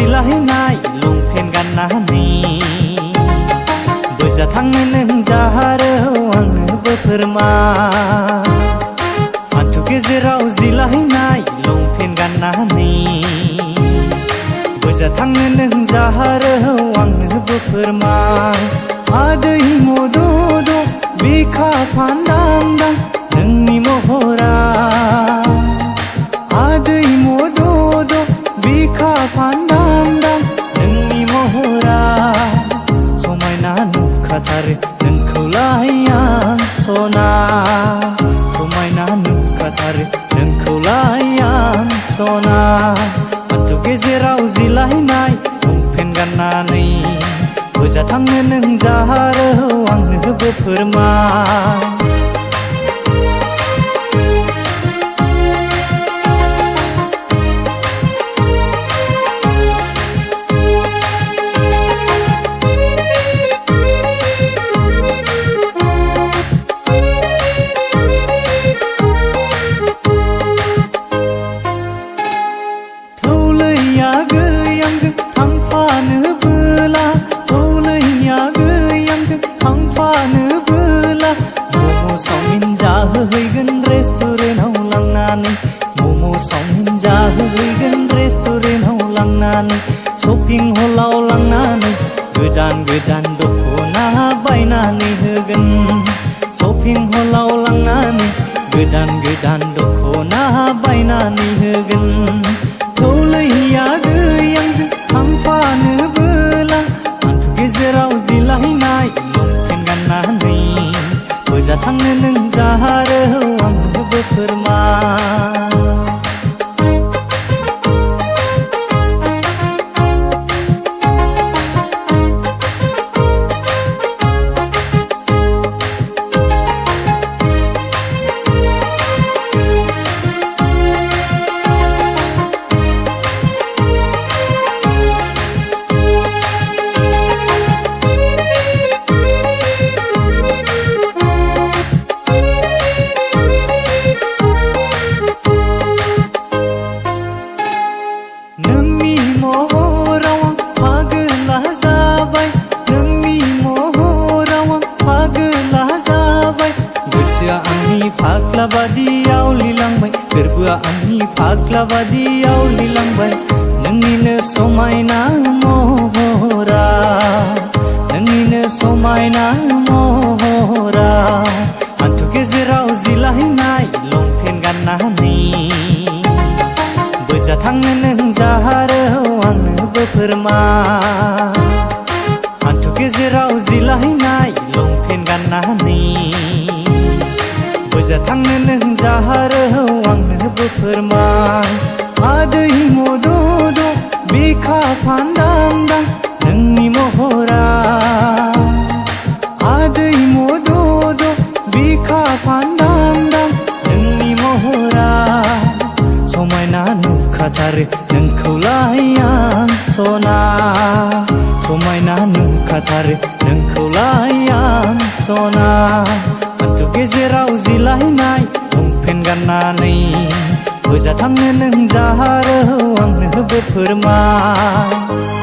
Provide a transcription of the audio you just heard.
जिलायनाय लंपेन गाननानै बोजा थांनो नों जाहारो आंनोबो फोरमाय हान्थु गेजेराव जिलायनाय लंपेन गाननानै बोजा थांनो नों जाहारो आंनोबो फोरमाय आदै मदद बिखा फान्दांदां नोंनि महरा आदै मदद बिखा फान्दांदां नोंनि महरा समायना नुखाथारो नोंखौलाय आं सना समायना नुखाथारो नोंखौलाय आं सना हान्थु गेजेराव जिलायनाय लंपेन गाननानै बोजा थांनो नों जाहारो आंनोबो फोरमाय रेस्टुरेन्टाव लांनानै मम' चाउमिन जाहोहैगोन रेस्टुरेन्टाव लांनानै शपिं हलाव लांनानै गोदान गोदान दख'ना बायनानै होगोन शपिं हलाव लांनानै गोदान गोदान दख'ना बायनानै होगोन थौलैया गैयांजों थांफानोबोला हान्थु गेजेराव जिलायनाय लंपेन गाननानै बोजा थांनो नों जाहारो आंनोबो फोरमाय आंनि फाग्ला बादियाव लिलांबाय गोरबोआ आंनि फाग्ला बादियाव लिलांबाय नोंनिनो समायना महरा नोंनिनो समायना महरा हान्थु गेजेराव जिलायनाय लंपेन गाननानै बोजा थांनो नों जाहारो आंनोबो फोरमाय हान्थु गेजेराव जिलायनाय लंपेन गाननानै बोजा थांनो नों जाहारो आंनोबो फोरमाय आदै मदद बिखा फान्दांदां नोंनि महरा आदै मदद बिखा फान्दांदां नोंनि महरा समायना नुखाथारो नोंखौलाय आं सना समायना नुखाथारो नोंखौलाय आं सना हान्थु गेजेराव जिलायनाय लंपेन गाननानै बोजा थांनो नों जाहारो आंनोबो फोरमाय